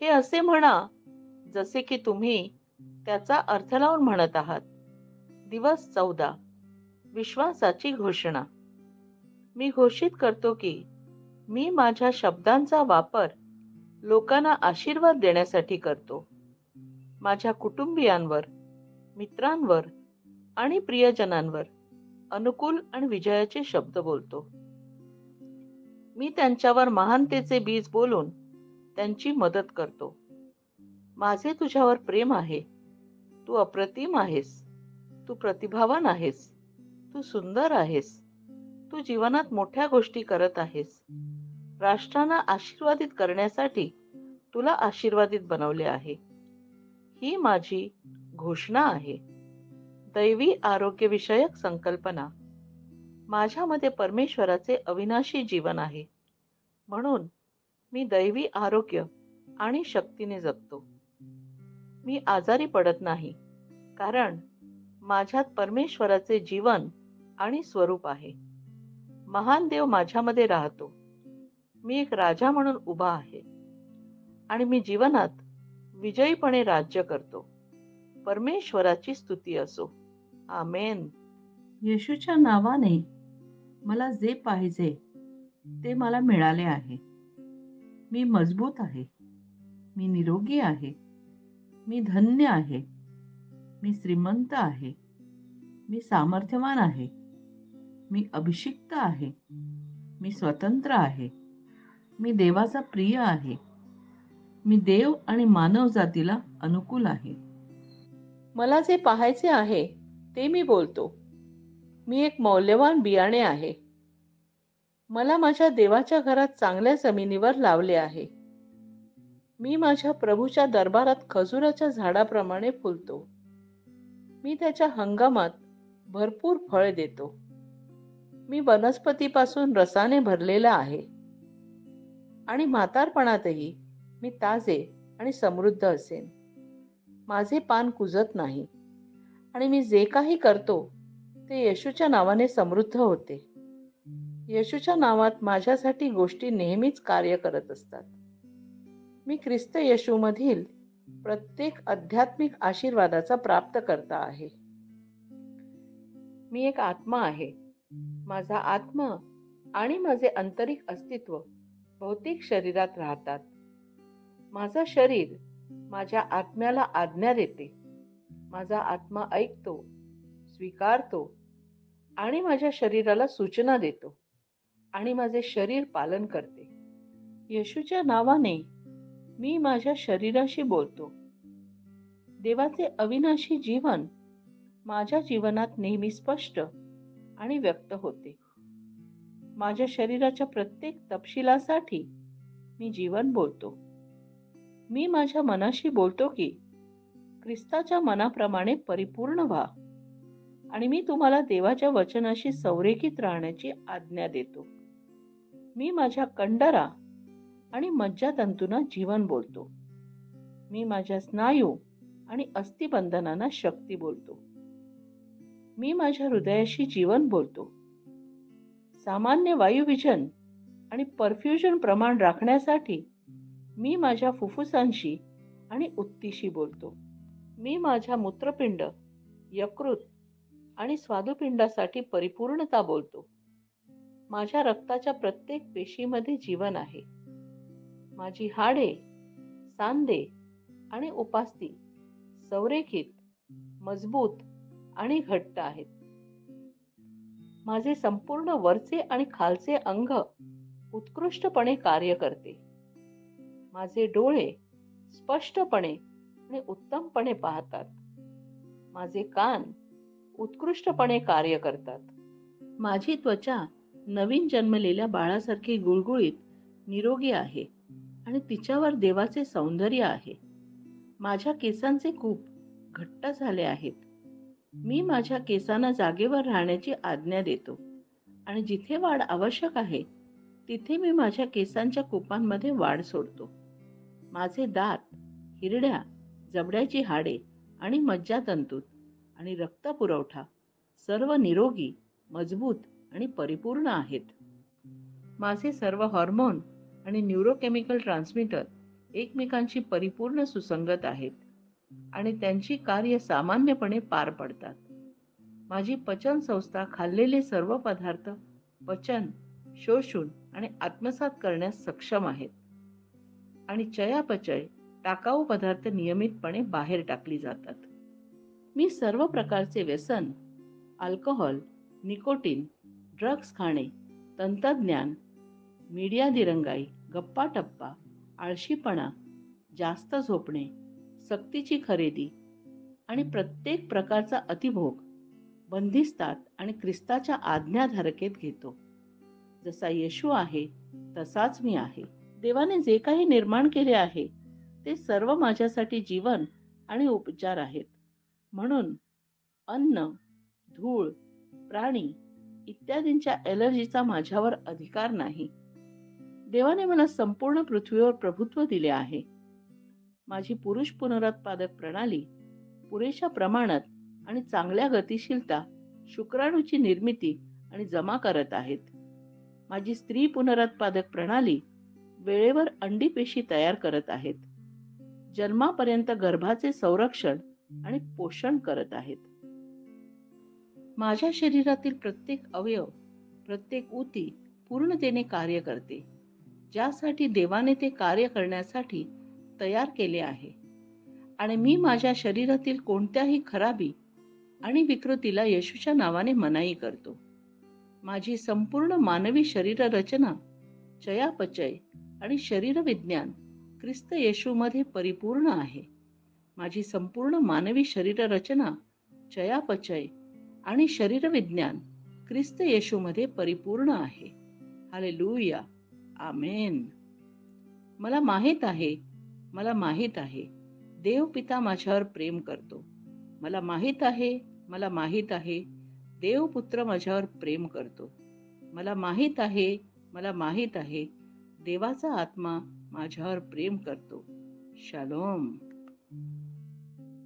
हे असे म्हणा जसे की तुम्ही त्याचा अर्थ लावून म्हणत आहात. दिवस 14. विश्वासाची घोषणा. मी घोषित करतो की मी माझ्या शब्दांचा वापर लोकांना आशीर्वाद देण्यासाठी करतो. माझ्या कुटुंबियांवर, मित्रांवर आणि प्रियजनांवर अनुकूल आणि विजयाचे शब्द बोलतो. मी त्यांच्यावर महानतेचे बीज बोलून त्यांची मदत करतो. माझे तुझ्यावर प्रेम आहे. तू अप्रतिम आहेस. तू प्रतिभावान आहेस. तू सुंदर आहेस. तू जीवनात मोठ्या गोष्टी करत आहेस. राष्ट्रांना आशीर्वादित करण्यासाठी तुला आशीर्वादित बनवले आहे. ही माझी घोषणा आहे. दैवी आरोग्यविषयक संकल्पना. माझ्यामध्ये परमेश्वराचे अविनाशी जीवन आहे. म्हणून मी दैवी आरोग्य आणि शक्तीने जगतो. मी आजारी पडत नाही, कारण माझ्यात परमेश्वराचे जीवन आणि स्वरूप आहे. महान देव माझ्यामध्ये राहतो. मी एक राजा म्हणून उभा आहे आणि मी जीवनात विजयीपणे राज्य करतो. परमेश्वराची स्तुती असो. आमेन. येशूच्या नावाने मला जे पाहिजे ते मला मिळाले आहे. मी मजबूत आहे. मी निरोगी आहे. मी धन्य आहे. मी श्रीमंत आहे. मी सामर्थ्यवान आहे. मी अभिषिक्त आहे. मी स्वतंत्र आहे. मी देवाचा प्रिय आहे. मी देव आणि मानव जातीला अनुकूल आहे. मला जे पाहायचे आहे ते मी बोलतो. मी एक मौल्यवान बियाणे आहे. मला माझ्या देवाच्या घरात चांगल्या जमिनीवर लावले आहे. मी माझ्या प्रभूच्या दरबारात खजुराच्या झाडाप्रमाणे फुलतो. मी त्याच्या हंगामात भरपूर फळ देतो. मी वनस्पतीपासून रसाने भरलेला आहे आणि म्हातारपणातही मी ताजे आणि समृद्ध असेन. माझे पान कुजत नाही आणि मी जे काही करतो ते येशूच्या नावाने समृद्ध होते. येशूच्या नावात माझ्यासाठी गोष्टी नेहमीच कार्य करत असतात. मी ख्रिस्त येशूमधील प्रत्येक आध्यात्मिक आशीर्वादाचा प्राप्तकर्ता आहे. मी एक आत्मा आहे. माझा आत्मा आणि माझे आंतरिक अस्तित्व भौतिक शरीरात राहतात. माझा शरीर माझ्या आत्म्याला आज्ञा देते. माझा आत्मा ऐकतो, स्वीकारतो आणि माझ्या शरीराला सूचना देतो आणि माझे शरीर पालन करते. येशूच्या नावाने मी माझ्या शरीराशी बोलतो. देवाचे अविनाशी जीवन माझ्या जीवनात नेहमी स्पष्ट आणि व्यक्त होते. माझ्या शरीराच्या प्रत्येक तपशिलासाठी मी जीवन बोलतो. मी माझ्या मनाशी बोलतो की ख्रिस्ताच्या मनाप्रमाणे परिपूर्ण व्हा आणि मी तुम्हाला देवाच्या वचनाशी संरेखित राहण्याची आज्ञा देतो. मी माझ्या कंडरा आणि मज्जातंतूंना जीवन बोलतो. मी माझ्या स्नायू आणि अस्थिबंधनांना शक्ती बोलतो. मी माझ्या हृदयाशी जीवन बोलतो. सामान्य वायुविजन आणि परफ्युजन प्रमाण राखण्यासाठी मी माझ्या फुफ्फुसांशी आणि उत्तीशी बोलतो. मी माझ्या मूत्रपिंड, यकृत आणि स्वादुपिंडासाठी परिपूर्णता बोलतो. माझ्या रक्ताच्या प्रत्येक पेशीमध्ये जीवन आहे. माझी हाडे, सांधे आणि उपास्थी संरेखित, मजबूत आणि घट्ट आहेत. माझे संपूर्ण वरचे आणि खालचे अंग उत्कृष्टपणे कार्य करते. माझे डोळे स्पष्टपणे आणि उत्तमपणे पाहतात. माझे कान उत्कृष्टपणे कार्य करतात. माझी त्वचा नवीन जन्मलेल्या बाळासारखी गुळगुळीत, निरोगी आहे आणि तिच्यावर देवाचे सौंदर्य आहे. माझ्या केसांचे कूप घट्ट झाले आहेत. मी माझ्या केसांना जागेवर राहण्याची आज्ञा देतो आणि जिथे वाढ आवश्यक आहे तिथे मी माझ्या केसांच्या कूपांमध्ये वाढ सोडतो. माझे दात, हिरड्या, जबड्याची हाडे आणि मज्जातंतू आणि रक्तपुरवठा सर्व निरोगी, मजबूत आणि परिपूर्ण आहेत. माझे सर्व हॉर्मोन आणि न्यूरोकेमिकल ट्रान्समीटर एकमेकांशी परिपूर्ण सुसंगत आहेत आणि त्यांची कार्य सामान्यपणे पार पडतात. माझी पचन संस्था खाल्लेले सर्व पदार्थ पचन, शोषून आणि आत्मसात करण्यास सक्षम आहेत आणि चयापचय टाकाऊ पदार्थ नियमितपणे बाहेर टाकली जातात. मी सर्व प्रकारचे व्यसन, अल्कोहोल, निकोटीन, ड्रग्ज खाणे, तंत्रज्ञान, मीडिया दिरंगाई, गप्पा-टप्पा, आळशीपणा, जास्त झोपणे, सक्तीची खरेदी आणि प्रत्येक प्रकारचा अतिभोग बंदिस्तात आणि ख्रिस्ताच्या आज्ञाधारकेत घेतो. जसा येशू आहे तसाच मी आहे. देवाने जे काही निर्माण केले आहे ते सर्व माझ्यासाठी जीवन आणि उपचार आहेत. म्हणून अन्न, धूळ, प्राणी इत्यादींच्या एलर्जीचा माझ्यावर अधिकार नाही. देवाने मला संपूर्ण पृथ्वीवर प्रभुत्व दिले आहे. माझी पुरुष पुनरुत्पादक प्रणाली पुरेशा प्रमाणात आणि चांगल्या गतिशीलता शुक्राणूची निर्मिती आणि जमा करत आहेत. माझी स्त्री पुनरुत्पादक प्रणाली वेळेवर अंडी पेशी तयार करत आहेत. जन्मापर्यंत गर्भाचे संरक्षण आणि पोषण करत आहेत. माझ्या शरीरातील प्रत्येक अवयव, प्रत्येक ऊती पूर्णतेने कार्य करते, ज्यासाठी देवाने ते कार्य करण्यासाठी तयार केले आहे. आणि मी माझ्या शरीरातील कोणत्याही खराबी आणि विकृतीला येशूच्या नावाने मनाई करतो. माझी संपूर्ण मानवी शरीर रचना, चयापचय आणि शरीर विज्ञान ख्रिस्त येशूमध्ये परिपूर्ण आहे. माझी संपूर्ण मानवी शरीर रचना, चयापचय आणि शरीर विज्ञान ख्रिस्त येशूमध्ये परिपूर्ण आहे. हालेलुया, आमेन. मला माहित आहे, देव पिता माझ्यावर प्रेम करतो. मला माहित आहे, देव पुत्र माझ्यावर प्रेम करतो. मला माहित आहे, देवाचा आत्मा माझ्यावर प्रेम करतो. शालोम.